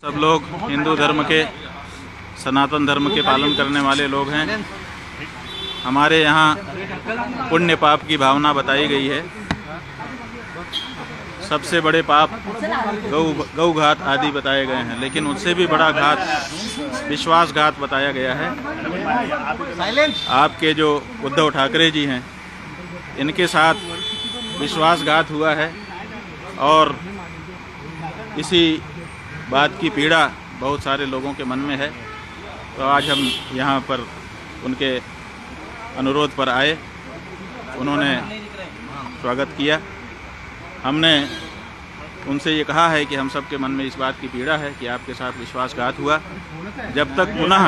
सब लोग हिंदू धर्म के, सनातन धर्म के पालन करने वाले लोग हैं। हमारे यहाँ पुण्य पाप की भावना बताई गई है। सबसे बड़े पाप गौ घात आदि बताए गए हैं, लेकिन उससे भी बड़ा घात विश्वासघात बताया गया है। आपके जो उद्धव ठाकरे जी हैं, इनके साथ विश्वासघात हुआ है और इसी बात की पीड़ा बहुत सारे लोगों के मन में है। तो आज हम यहाँ पर उनके अनुरोध पर आए, उन्होंने स्वागत किया। हमने उनसे ये कहा है कि हम सबके मन में इस बात की पीड़ा है कि आपके साथ विश्वासघात हुआ। जब तक पुनः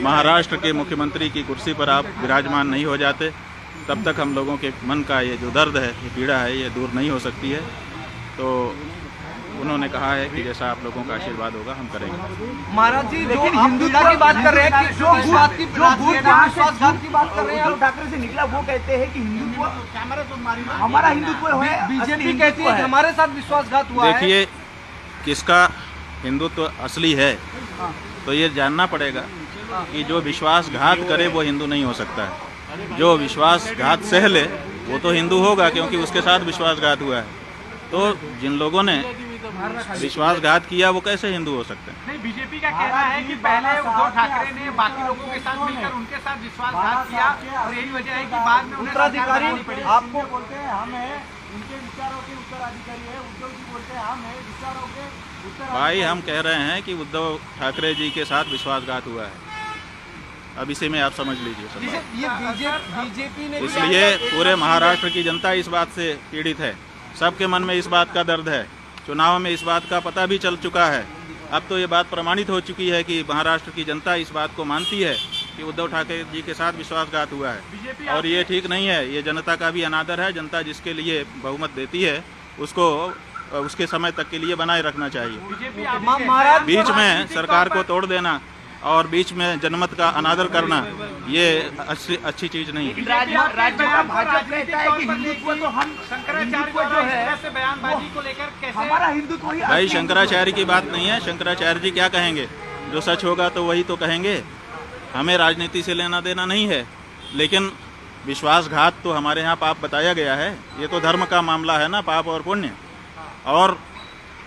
महाराष्ट्र के मुख्यमंत्री की कुर्सी पर आप विराजमान नहीं हो जाते, तब तक हम लोगों के मन का ये जो दर्द है, ये पीड़ा है, ये दूर नहीं हो सकती है। तो उन्होंने कहा है कि जैसा आप लोगों का आशीर्वाद होगा हम करेंगे। महाराज जी, लेकिन हिंदुत्व की बात कर रहे हैं कि जो विश्वासघात की बात कर रहे हैं, ठाकरे से निकला, वो कहते हैं कि हिंदुत्व हमारा हिंदुत्व है, बीजेपी कहती है कि हमारे साथ विश्वासघात हुआ है। देखिए, किसका हिंदुत्व असली है तो ये जानना पड़ेगा कि जो विश्वासघात करे वो हिंदू नहीं हो सकता है। जो विश्वासघात सह ले वो तो हिंदू होगा, क्योंकि उसके साथ विश्वासघात हुआ है। तो जिन लोगों ने विश्वासघात किया वो कैसे हिंदू हो सकते हैं? नहीं, बीजेपी का कहना है कि पहले उद्धव ठाकरे ने बाकी लोगों के साथ मिलकर उनके साथ विश्वासघात किया और यही वजह है कि बाद में उत्तराधिकारी आपको बोलते हैं हम हैं, उनके विचारों के उत्तराधिकारी है। उद्धव जी बोलते हैं हम हैं विचारों के उत्तराधिकारी। भाई, हम कह रहे हैं कि उद्धव ठाकरे जी के साथ विश्वासघात हुआ है। अब इसी में आप समझ लीजिए। ये बीजेपी ने, इसलिए पूरे महाराष्ट्र की जनता इस बात से पीड़ित है। सबके मन में इस बात का दर्द है। चुनाव में इस बात का पता भी चल चुका है। अब तो ये बात प्रमाणित हो चुकी है कि महाराष्ट्र की जनता इस बात को मानती है कि उद्धव ठाकरे जी के साथ विश्वासघात हुआ है, और ये ठीक नहीं है। ये जनता का भी अनादर है। जनता जिसके लिए बहुमत देती है उसको उसके समय तक के लिए बनाए रखना चाहिए। बीच में सरकार को तोड़ देना और बीच में जनमत का अनादर करना, ये अच्छी चीज नहीं है। राज्य का भाजपा कहता है कि हिंदुत्व तो हम शंकराचार्य जो है बयानबाजी को लेकर कैसे हमारा हिंदुत्व ही। भाई, शंकराचार्य की बात नहीं है। शंकराचार्य जी क्या कहेंगे? जो सच होगा तो वही तो कहेंगे। हमें राजनीति से लेना देना नहीं है, लेकिन विश्वासघात तो हमारे यहाँ पाप बताया गया है। ये तो धर्म का मामला है ना, पाप और पुण्य। और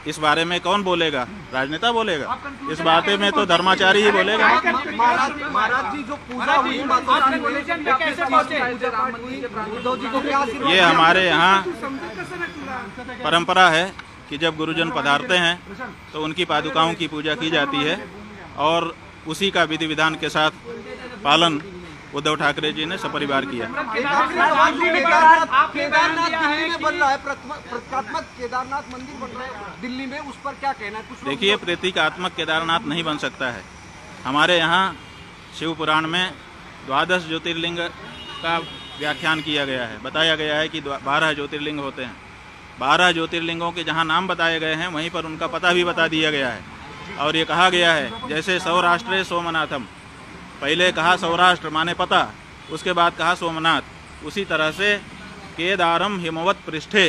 इस बारे में कौन बोलेगा? राजनेता बोलेगा। इस बारे में तो धर्माचारी ही बोलेगा। महाराज जी, जो पूजा हुई ये हमारे यहाँ परंपरा है कि जब गुरुजन पधारते हैं तो उनकी पादुकाओं की पूजा की जाती है, और उसी का विधि विधान के साथ पालन उद्धव ठाकरे जी ने सपरिवार किया। प्रतीकात्मक केदारनाथ मंदिर बन रहा है दिल्ली में, उस पर क्या कहना है? देखिए, प्रतीकात्मक केदारनाथ नहीं बन सकता है। हमारे यहाँ शिव पुराण में 12 ज्योतिर्लिंग का व्याख्यान किया गया है। बताया गया है कि 12 ज्योतिर्लिंग होते हैं। 12 ज्योतिर्लिंगों के जहाँ नाम बताए गए हैं, वहीं पर उनका पता भी बता दिया गया है। और ये कहा गया है, जैसे सौराष्ट्रे सोमनाथम, पहले कहा सौराष्ट्र माने पता, उसके बाद कहा सोमनाथ। उसी तरह से केदारम हिमवत पृष्ठे,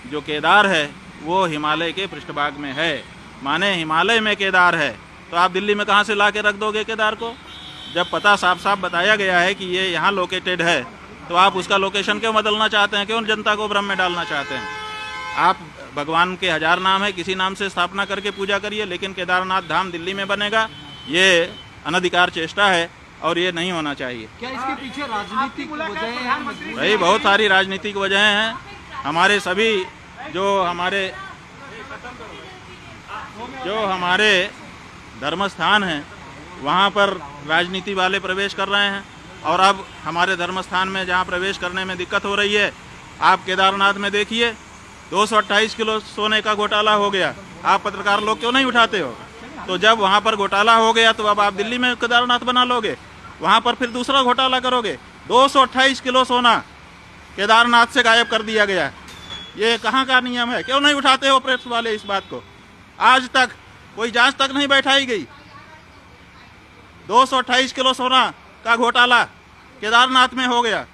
जो केदार है वो हिमालय के पृष्ठभाग में है, माने हिमालय में केदार है। तो आप दिल्ली में कहाँ से ला के रख दोगे केदार को? जब पता साफ साफ बताया गया है कि ये यहाँ लोकेटेड है, तो आप उसका लोकेशन क्यों बदलना चाहते हैं? क्यों जनता को भ्रम में डालना चाहते हैं? आप भगवान के 1000 नाम है, किसी नाम से स्थापना करके पूजा करिए, लेकिन केदारनाथ धाम दिल्ली में बनेगा, ये अनधिकार चेष्टा है और ये नहीं होना चाहिए। क्या इसके पीछे राजनीतिक वजह है? भाई, बहुत सारी राजनीतिक वजह हैं। हमारे सभी जो हमारे धर्म स्थान हैं, वहाँ पर राजनीति वाले प्रवेश कर रहे हैं। और अब हमारे धर्म स्थान में जहाँ प्रवेश करने में दिक्कत हो रही है, आप केदारनाथ में देखिए 228 किलो सोने का घोटाला हो गया। आप पत्रकार लोग क्यों नहीं उठाते हो? तो जब वहाँ पर घोटाला हो गया तो अब आप दिल्ली में केदारनाथ बना लोगे, वहाँ पर फिर दूसरा घोटाला करोगे। 228 किलो सोना केदारनाथ से गायब कर दिया गया। ये कहाँ का नियम है? क्यों नहीं उठाते हो प्रेस वाले इस बात को? आज तक कोई जांच तक नहीं बैठाई गई। 228 किलो सोना का घोटाला केदारनाथ में हो गया।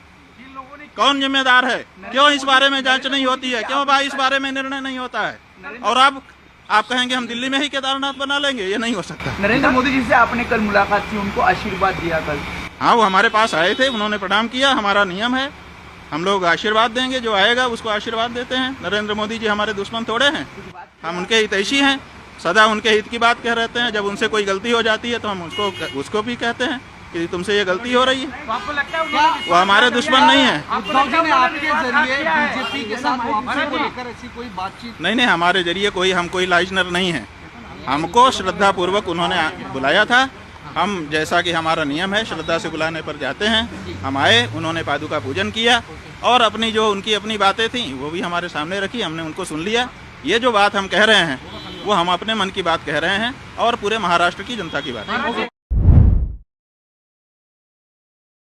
कौन जिम्मेदार है? क्यों इस बारे में जांच नहीं होती है? क्यों भाई इस बारे में निर्णय नहीं होता है? और अब आप कहेंगे हम दिल्ली में ही केदारनाथ बना लेंगे, ये नहीं हो सकता। नरेंद्र मोदी जी से आपने कल मुलाकात की, उनको आशीर्वाद दिया कल? हाँ, वो हमारे पास आए थे, उन्होंने प्रणाम किया। हमारा नियम है, हम लोग आशीर्वाद देंगे, जो आएगा उसको आशीर्वाद देते हैं। नरेंद्र मोदी जी हमारे दुश्मन थोड़े हैं, हम उनके हितैषी हैं, सदा उनके हित की बात कह रहते हैं। जब उनसे कोई गलती हो जाती है तो हम उसको भी कहते हैं कि तुमसे ये गलती हो रही है। तो आपको लगता है वो हमारे दुश्मन नहीं है। उद्धव जी ने आपके जरिए बीजेपी के साथ वापसी को लेकर ऐसी कोई बातचीत? नहीं, हमारे जरिए हम कोई लाइजनर नहीं है। हमको श्रद्धा पूर्वक उन्होंने बुलाया था। हम, जैसा कि हमारा नियम है, श्रद्धा से बुलाने पर जाते हैं। हम आए, उन्होंने पादुका पूजन किया और अपनी जो उनकी अपनी बातें थी वो भी हमारे सामने रखी, हमने उनको सुन लिया। ये जो बात हम कह रहे हैं वो हम अपने मन की बात कह रहे हैं और पूरे महाराष्ट्र की जनता की बात है।